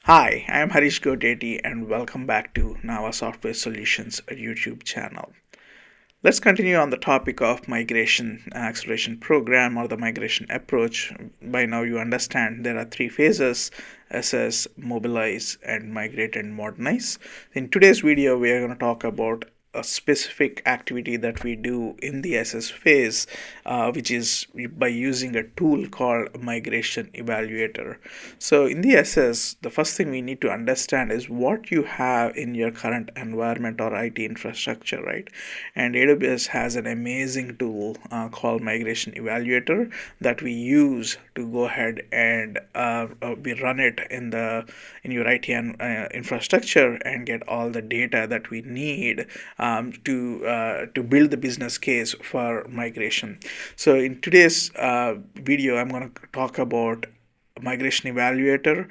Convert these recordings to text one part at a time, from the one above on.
Hi, I am Harish Godeti and welcome back to NAVA Software Solutions, a YouTube channel. Let's continue on the topic of migration acceleration program or the migration approach. By now you understand there are three phases: assess, mobilize, and migrate and modernize. In today's video, we are going to talk about a specific activity that we do in the SS phase, which is by using a tool called Migration Evaluator. So in the SS, the first thing we need to understand is what you have in your current environment or IT infrastructure, right? And AWS has an amazing tool called Migration Evaluator that we use to go ahead and we run it in your IT infrastructure and get all the data that we need to build the business case for migration. So in today's video, I'm going to talk about migration evaluator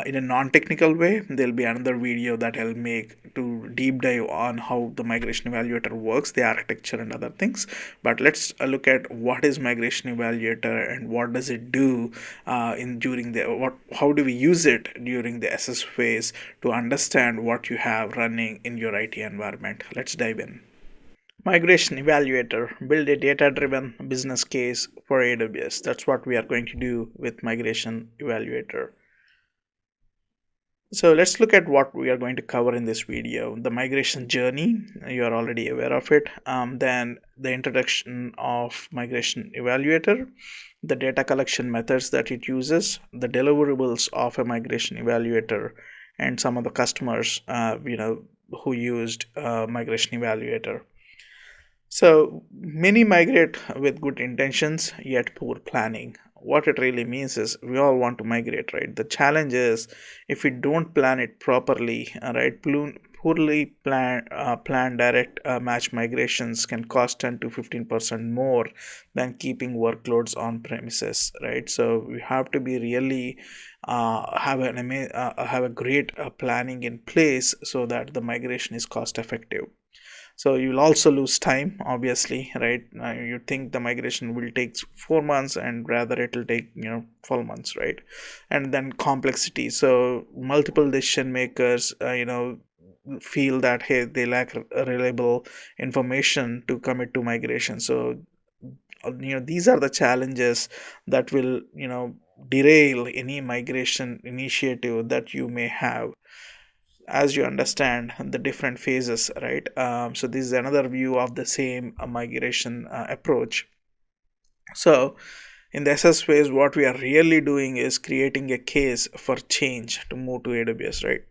in a non-technical way. There'll be another video that I'll make to deep dive on how the migration evaluator works, the architecture and other things. But let's look at what is migration evaluator and what does it do in during the what how do we use it during the SS phase to understand what you have running in your IT environment. Let's dive in. Migration Evaluator, build a data driven business case for AWS. That's what we are going to do with Migration Evaluator. So let's look at what we are going to cover in this video. The migration journey, you are already aware of it. Then the introduction of Migration Evaluator, the data collection methods that it uses, the deliverables of a Migration Evaluator, and some of the customers, who used Migration Evaluator. So many migrate with good intentions yet poor planning. What it really means is we all want to migrate, right? The challenge is if we don't plan it properly, right? Poorly planned direct match migrations can cost 10 to 15% more than keeping workloads on premises, right? So we have to be really have a great planning in place so that the migration is cost effective. So you'll also lose time, obviously, right? You think the migration will take 4 months and rather it will take 12 months, right? And then complexity, so multiple decision makers feel that hey, they lack reliable information to commit to migration. So these are the challenges that will derail any migration initiative that you may have, as you understand the different phases, right? So this is another view of the same migration approach. So in the SS phase, what we are really doing is creating a case for change to move to AWS, right?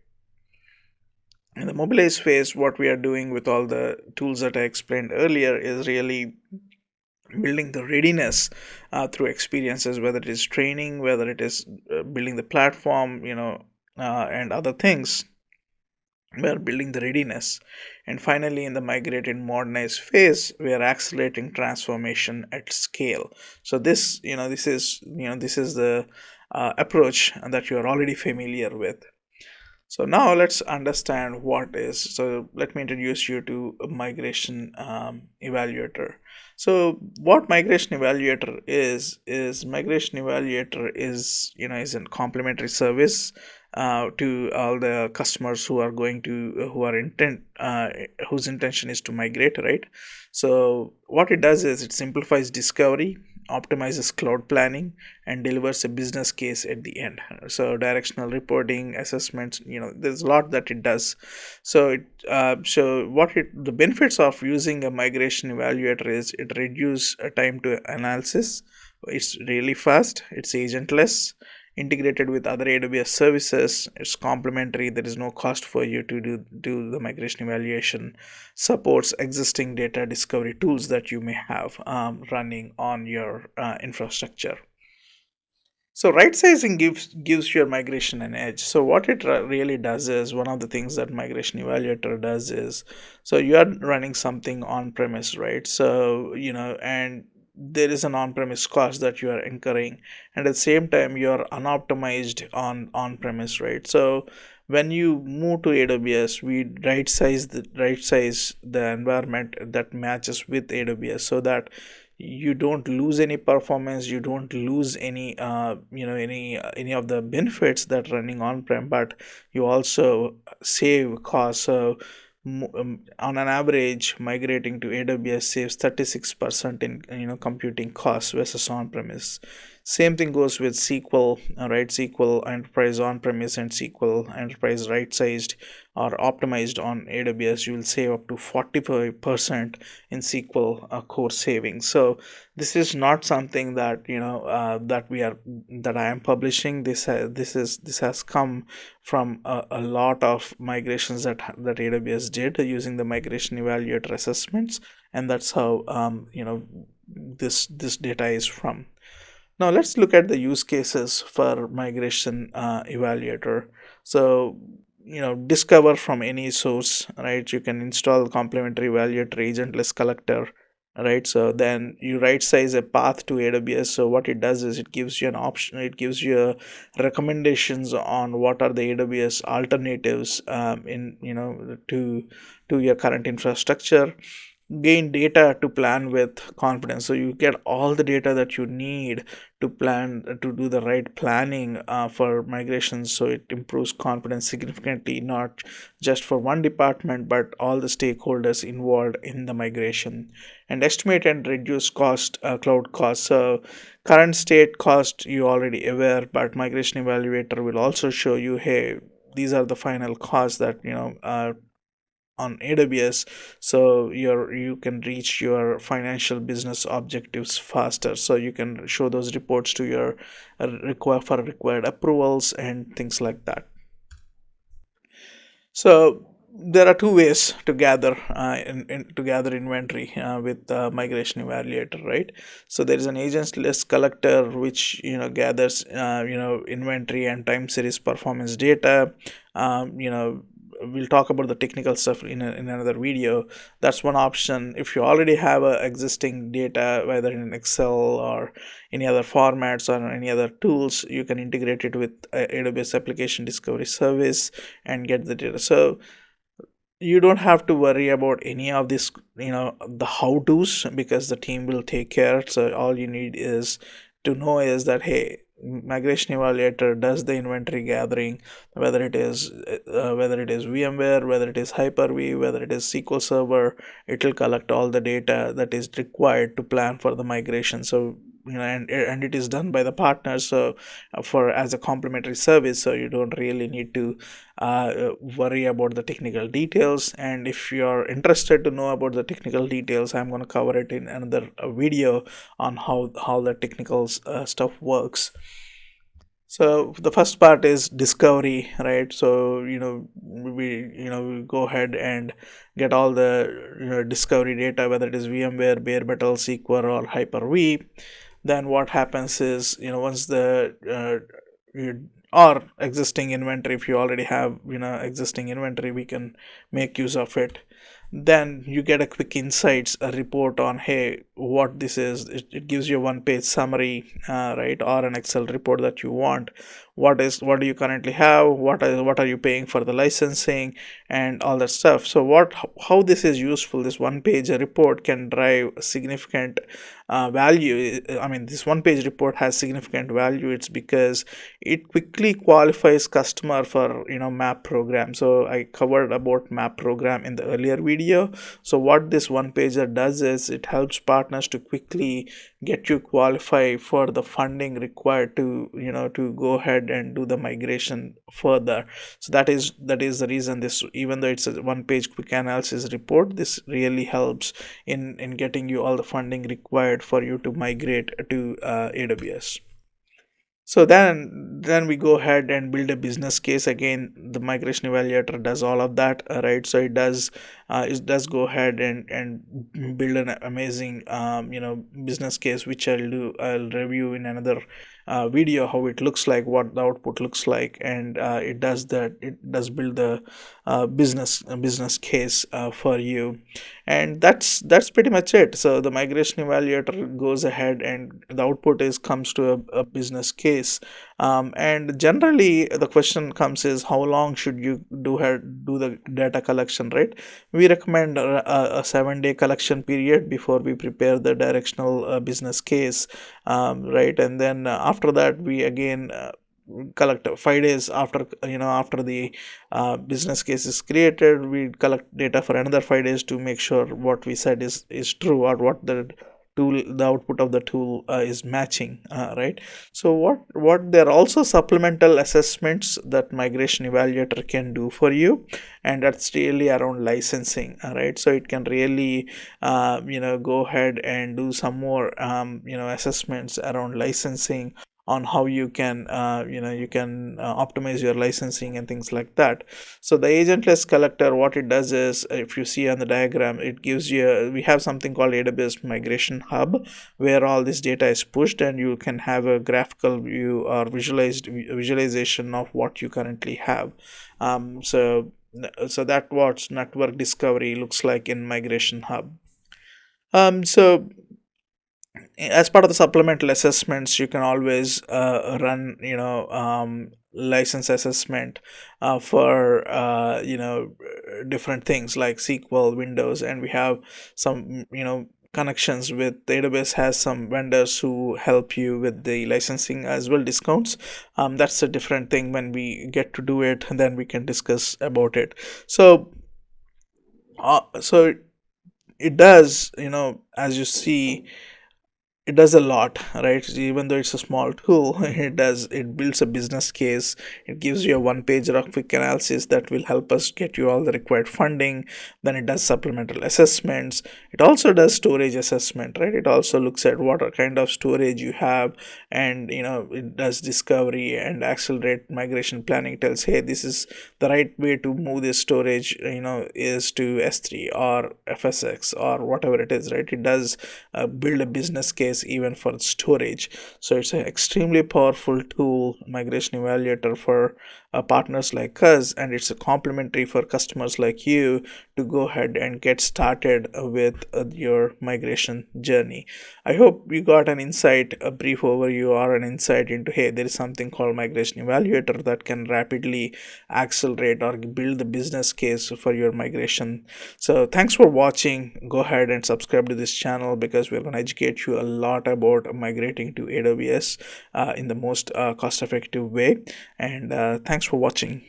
In the mobilize phase, what we are doing with all the tools that I explained earlier is really building the readiness through experiences, whether it is training, whether it is building the platform, and other things. We are building the readiness. And finally, in the migrate and modernize phase, we are accelerating transformation at scale. So this is the approach that you are already familiar with. So now let's understand what is. So let me introduce you to a migration evaluator. So what migration evaluator is migration evaluator is a complimentary service to all the customers who are going to who are intent whose intention is to migrate, right? So what it does is it simplifies discovery, optimizes cloud planning, and delivers a business case at the end. So directional reporting, assessments, there's a lot that it does. So the benefits of using a migration evaluator is it reduces time to analysis. It's really fast, it's agentless, integrated with other AWS services, it's complementary, there is no cost for you to do the migration evaluation, supports existing data discovery tools that you may have running on your infrastructure. So right sizing gives your migration an edge. So what it really does is, one of the things that migration evaluator does is, so you are running something on premise, right? So and there is an on-premise cost that you are incurring, and at the same time you are unoptimized on-premise, right? So when you move to AWS, we right size the environment that matches with AWS, so that you don't lose any performance, you don't lose any any of the benefits that running on-prem, but you also save costs. So on an average, migrating to AWS saves 36% in computing costs versus on-premise. Same thing goes with SQL, right? SQL Enterprise on-premise and SQL Enterprise right-sized or optimized on AWS, you will save up to 45% in SQL core savings. So this is not something that that I am publishing. This has come from a lot of migrations that AWS did using the migration evaluator assessments, and that's how this data is from. Now let's look at the use cases for migration evaluator. So discover from any source, right? You can install complementary evaluator agentless collector, right? So then you right size a path to AWS. So what it does is it gives you an option, it gives you recommendations on what are the AWS alternatives in to your current infrastructure. Gain data to plan with confidence, so you get all the data that you need to plan, to do the right planning for migration. So it improves confidence significantly, not just for one department but all the stakeholders involved in the migration. And estimate and reduce cost, cloud costs. So current state cost you already aware, but migration evaluator will also show you, hey, these are the final costs that on AWS, so you can reach your financial business objectives faster. So you can show those reports to your required approvals and things like that. So there are two ways to gather to gather inventory with migration evaluator, right? So there is an agent list collector which gathers inventory and time series performance data. We'll talk about the technical stuff in another video. That's one option. If you already have existing data, whether in Excel or any other formats or any other tools, you can integrate it with AWS application discovery service and get the data. So you don't have to worry about any of this, the how to's, because the team will take care. So all you need is to know is that, hey, migration evaluator does the inventory gathering, whether it is VMware, whether it is Hyper-V, whether it is SQL Server. It will collect all the data that is required to plan for the migration. So and it is done by the partners, so for as a complimentary service, so you don't really need to worry about the technical details. And if you're interested to know about the technical details, I'm going to cover it in another video on how the technical stuff works. So the first part is discovery, right? So we go ahead and get all the discovery data, whether it is VMware, bare metal, SQL, or Hyper-V. Then what happens is, once the or existing inventory, if you already have existing inventory, we can make use of it. Then you get a quick insights, a report on, hey, what this is. It gives you a one page summary, right, or an Excel report that you want. What do you currently have, what are you paying for the licensing, and all that stuff. So how this is useful, this one page report can drive significant value. I mean, this one page report has significant value. It's because it quickly qualifies customer for map program. So I covered about map program in the earlier video. So what this one pager does is it helps partners to quickly get you qualify for the funding required to to go ahead and do the migration further. So that is the reason this, even though it's a one page quick analysis report, this really helps in getting you all the funding required for you to migrate to AWS. So then we go ahead and build a business case. Again, the migration evaluator does all of that, right? So it does go ahead and build an amazing business case, which I'll review in another video, how it looks like, what the output looks like. And it does build the business case for you. And that's pretty much it. So the migration evaluator goes ahead and the output is comes to a business case And generally the question comes is how long should you do the data collection, right? We recommend a 7-day collection period before we prepare the directional business case, right? And then after that we again collect 5 days after, after the business case is created. We collect data for another 5 days to make sure what we said is true, or what the output of the tool is matching, right? So what there are also supplemental assessments that migration evaluator can do for you, and that's really around licensing, right? So it can really go ahead and do some more assessments around licensing, on how you can optimize your licensing and things like that. So the agentless collector, what it does is, if you see on the diagram, it gives you we have something called AWS Migration Hub, where all this data is pushed, and you can have a graphical view or visualization of what you currently have. So that what network discovery looks like in Migration Hub. So as part of the supplemental assessments, you can always run license assessment for different things like SQL, Windows, and we have some connections with AWS has some vendors who help you with the licensing as well, discounts. That's a different thing. When we get to do it, then we can discuss about it. So it does, as you see, it does a lot, right? Even though it's a small tool, it builds a business case. It gives you a one pager of quick analysis that will help us get you all the required funding. Then it does supplemental assessments. It also does storage assessment, right? It also looks at what kind of storage you have, and it does discovery and accelerate migration planning. It tells, hey, this is the right way to move this storage, is to S3 or FSX or whatever it is, right? It does build a business case even for storage. So it's an extremely powerful tool, migration evaluator, for partners like us, and it's a complementary for customers like you to go ahead and get started with your migration journey. I hope you got an insight, a brief overview, or an insight into, hey, there is something called migration evaluator that can rapidly accelerate or build the business case for your migration. So thanks for watching. Go ahead and subscribe to this channel, because we're going to educate you a lot about migrating to AWS in the most cost effective way. And thanks for watching.